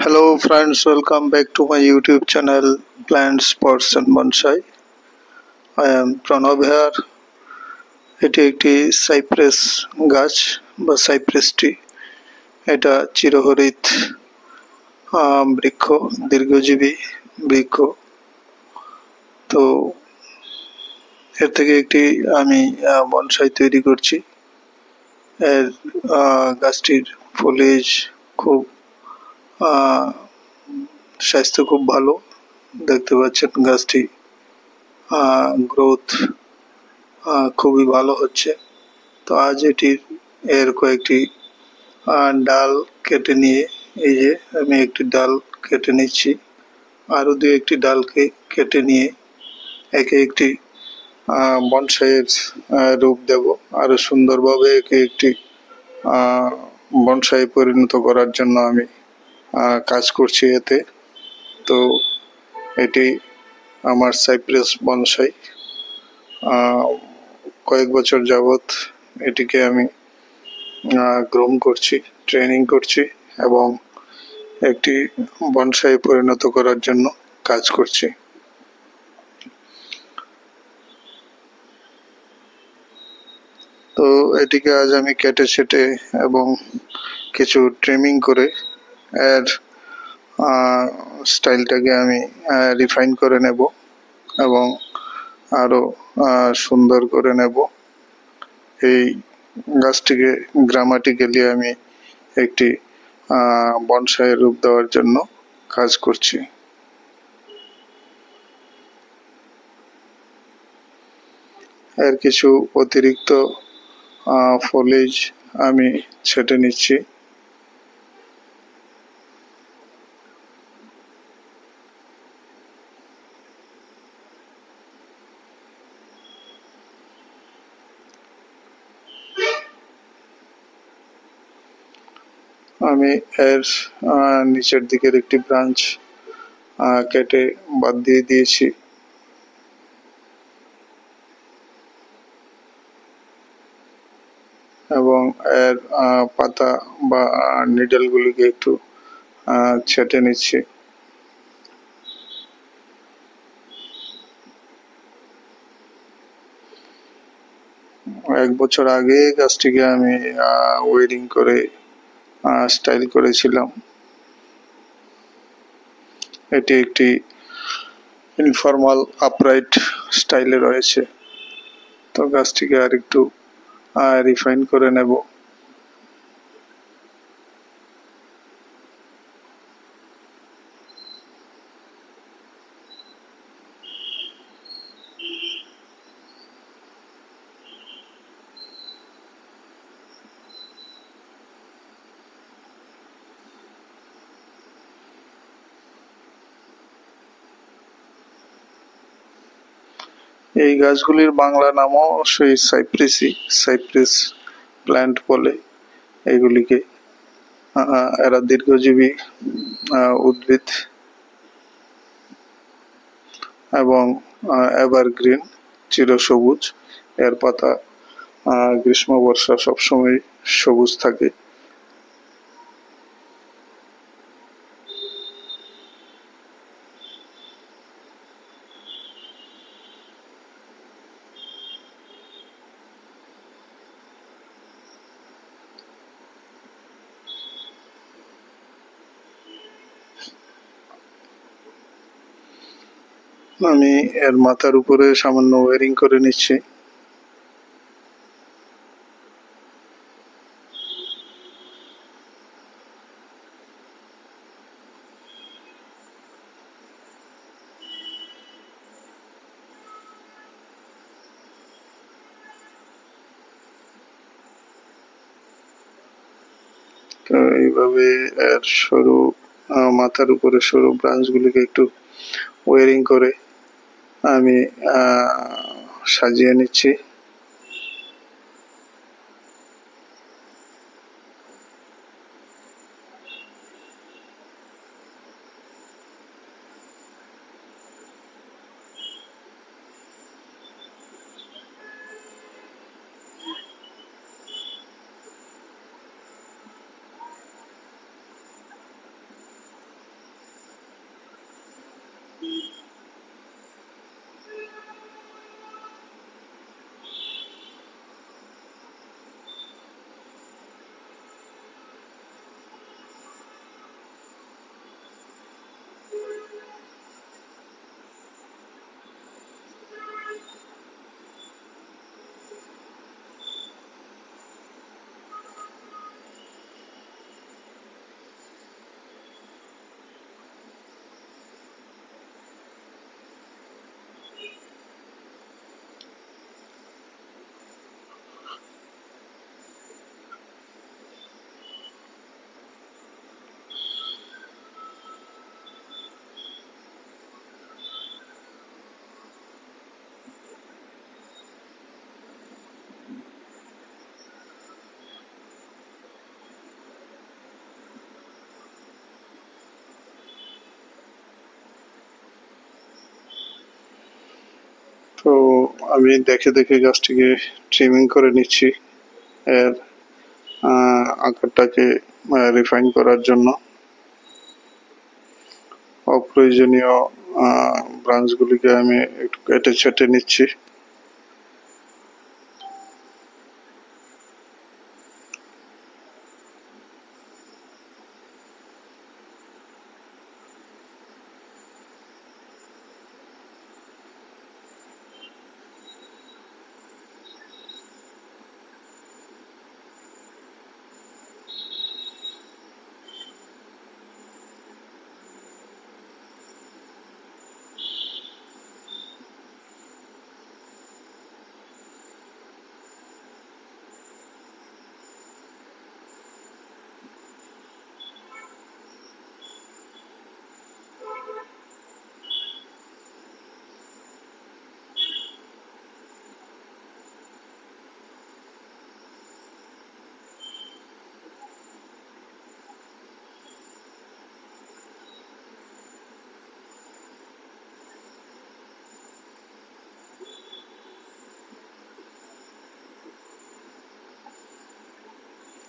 Hello friends, welcome back to my YouTube channel Plants, Pots and Bonsai. I am Pranav here. এটি একটি cypress গাছ বা cypress tree. এটা চিরহরিৎ বৃক্ষ, দীর্ঘজীবী বৃক্ষ। তো এর থেকে একটি আমি বনসাই তৈরি করছি। এর গাছটির ফলিজ খুব স্বাস্থ্য খুব ভালো। দেখতে পাচ্ছেন গাছটি গ্রোথ খুবই ভালো হচ্ছে। তো আজ এর কয়েকটি ডাল কেটে নিয়ে এই যে আমি একটি ডাল কেটে নিচ্ছি, আরো একটি ডালকে কেটে নিয়ে একে একটি বনসাইয়ের রূপ দেব। আরো সুন্দরভাবে একে একটি বনসাই পরিণত করার জন্য আমি কাজ করছি এতে। তো এটি আমার সাইপ্রেস বনসাই। কয়েক বছর যাবত এটিকে আমি গ্রোম করছি, ট্রেনিং করছি এবং একটি বনসাই পরিণত করার জন্য কাজ করছি। তো এটিকে আজ আমি কেটে ছেটে এবং কিছু ট্রিমিং করে এর স্টাইলটাকে আমি রিফাইন করে নেব এবং আরো সুন্দর করে নেব। এই গাছটিকে গ্রামাটিক্যালি আমি একটি বনসাইয়ের রূপ দেওয়ার জন্য কাজ করছি। এর কিছু অতিরিক্ত ফলিজ আমি ছেটে নিচ্ছি। আমি এর নিচের দিকের একটি ব্রাঞ্চ কেটে বাদ দিয়ে দিয়েছি। এবং এর পাতা বা নিডলগুলিকে একটু ছেটে নিচ্ছি। এক বছর আগে গাছটিকে আমি ওয়েডিং করে স্টাইল করেছিলাম। এটি একটি ইনফর্মাল আপরাইট স্টাইলে রয়েছে। তো গাছটিকে আর একটু রিফাইন করে নেব। এই গাছগুলির বাংলা নামও সেই সাইপ্রেস প্ল্যান্ট বলে এগুলিকে। এরা দীর্ঘজীবী উদ্ভিদ এবং এভারগ্রিন, চিরসবুজ। এর পাতা গ্রীষ্ম বর্ষা সবসময় সবুজ থাকে। আমি এর মাথার উপরে সামান্য ওয়ারিং করে নিচ্ছি। তো এইভাবে এর সরু মাথার উপরে সরু ব্রাঞ্চগুলিকে একটু ওয়ারিং করে আমি সাজিয়ে নিচ্ছি। তো আমি দেখে দেখে গাছটিকে ট্রিমিং করে নিচ্ছি এর আকারটাকে রিফাইন করার জন্য। অপ্রয়োজনীয় ব্রাঞ্চগুলিকে আমি একটু কেটে ছেটে নিচ্ছি।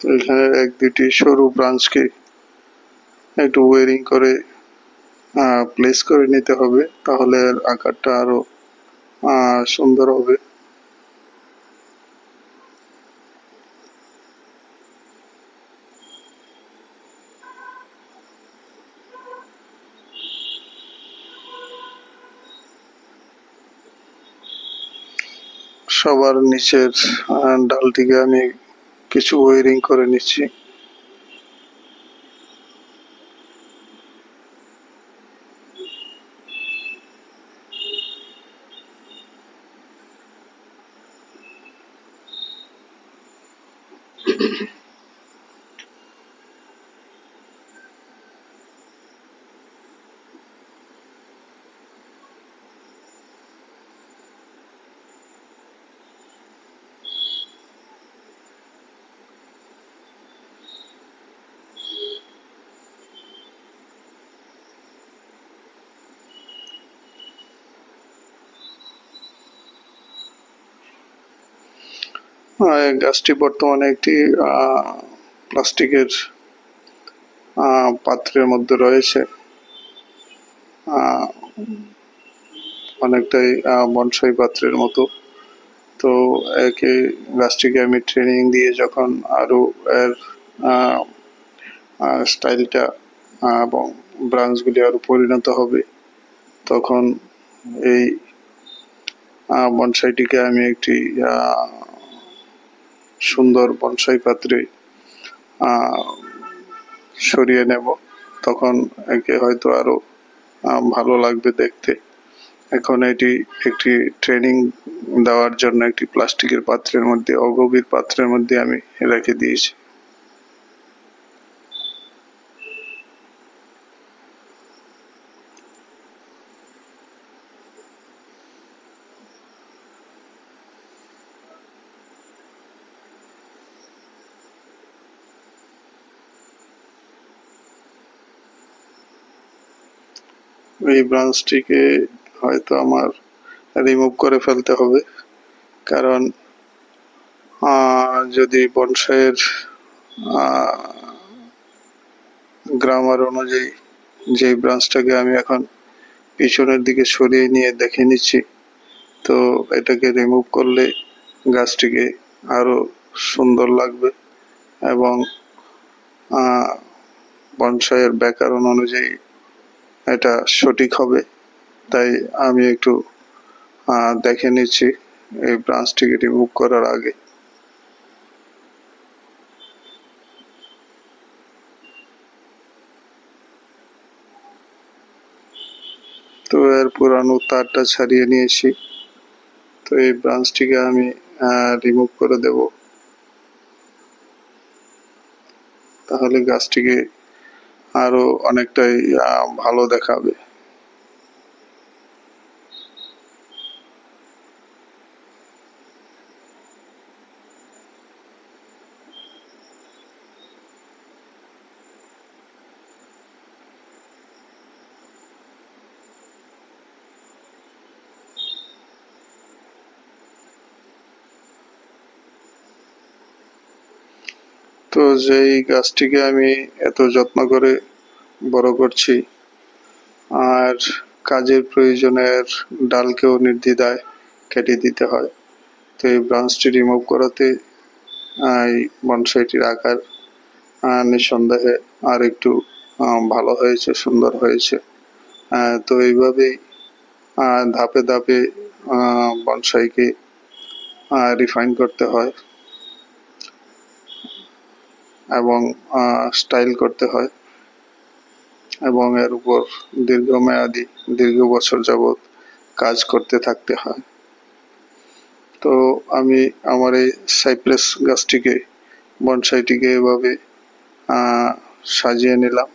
তো এখানে এক দুটি সরু ব্রাঞ্চকে একটু ওয়ারিং করে প্লেস করে নিতে হবে, তাহলে এর আকারটা আরো সুন্দর হবে। সবার নিচের ডালটিকে আমি কিছু ওয়ারিং করে নিচ্ছি। গাছটি বর্তমানে একটি প্লাস্টিকের পাত্রের মধ্যে রয়েছে, অনেকটাই বনসাই পাত্রের মতো। তো একে গাছটিকে আমি ট্রেনিং দিয়ে যখন আরো এর স্টাইলটা এবং ব্রাঞ্চগুলি আরো পরিণত হবে, তখন এই বনসাইটিকে আমি একটি সুন্দর বনসাই পাত্রে সরিয়ে নেব। তখন একে হয়তো আরো ভালো লাগবে দেখতে। এখন এটি একটি ট্রেনিং দেওয়ার জন্য একটি প্লাস্টিকের পাত্রের মধ্যে, অগভীর পাত্রের মধ্যে আমি রেখে দিয়েছি। এই ব্রাঞ্চটিকে হয়তো আমার রিমুভ করে ফেলতে হবে, কারণ যদি বনসাইয়ের গ্রামার অনুযায়ী যে ব্রাঞ্চটাকে আমি এখন পিছনের দিকে সরিয়ে নিয়ে দেখে নিচ্ছি। তো এটাকে রিমুভ করলে গাছটিকে আরো সুন্দর লাগবে এবং বনসাইয়ের ব্যাকরণ অনুযায়ী এটা সঠিক হবে। তাই আমি একটু দেখে নিচ্ছি এই ব্রাঞ্চটিকে রিমুভ করার আগে। তো এর পুরানো তারটা ছাড়িয়ে নিয়েছি। তো এই ব্রাঞ্চটিকে আমি রিমুভ করে দেব, তাহলে গাছটিকে আরো অনেকটাই ভালো দেখাবে। তো যেই গাছটিকে আমি এত যত্ন করে বড় করছি আর কাজের প্রয়োজনের ডালকেও নির্দ্বিধায় কেটে দিতে হয়, তো এই ব্রাঞ্চটি রিমুভ করাতে এই বনসাইটির আকার নিঃসন্দেহে আর একটু ভালো হয়েছে, সুন্দর হয়েছে। তো এইভাবেই ধাপে ধাপে বনসাইকে রিফাইন করতে হয় এবং স্টাইল করতে হয় এবং এর উপর দীর্ঘমেয়াদী দীর্ঘ বছর যাবৎ কাজ করতে থাকতে হয়। তো আমি আমার এই সাইপ্রেস গাছটিকে, বনসাইটিকে এভাবে সাজিয়ে নিলাম।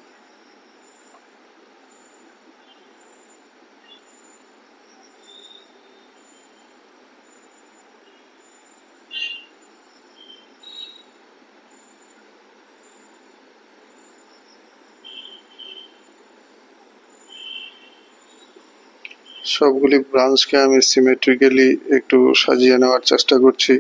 সবগুলি ব্রাঞ্চকে আমি সিমেট্রিক্যালি একটু সাজিয়ে নেওয়ার চেষ্টা করছি।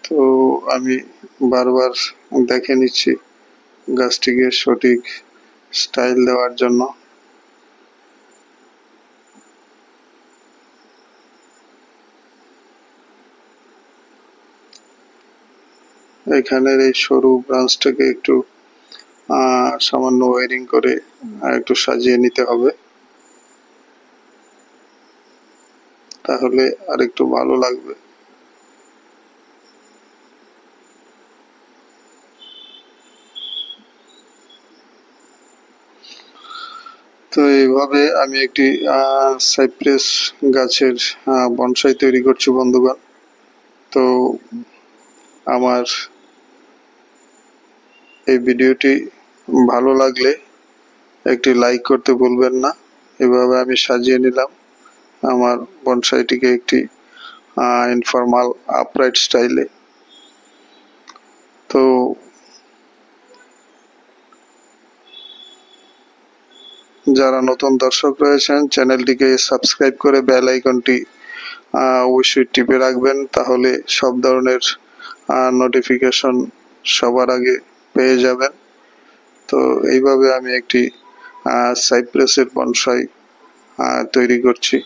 তো আমি বারবার দেখে নিচ্ছি গাছটিকে সঠিক স্টাইল দেওয়ার জন্য। এখানের এই সরু ব্রাঞ্চটাকে একটু সামান্য ওয়ারিং করে একটু সাজিয়ে নিতে হবে, তাহলে আর একটু ভালো লাগবে। তো এইভাবে আমি একটি সাইপ্রেস গাছের বনসাই তৈরি করছি বন্ধুগণ। তো আমার এই ভিডিওটি ভালো লাগলে একটি লাইক করতে ভুলবেন না। এভাবে আমি সাজিয়ে নিলাম আমার বনসাইটিকে একটি ইনফর্মাল আপরাইট স্টাইলে। তো যারা নতুন দর্শক রয়েছেন চ্যানেলটিকে সাবস্ক্রাইব করে বেল আইকনটি অবশ্যই টিপে রাখবেন, তাহলে সব ধরনের নোটিফিকেশন সবার আগে পেয়ে যাবেন। তো এইভাবে আমি একটি সাইপ্রেসের বনসাই তৈরি করছি।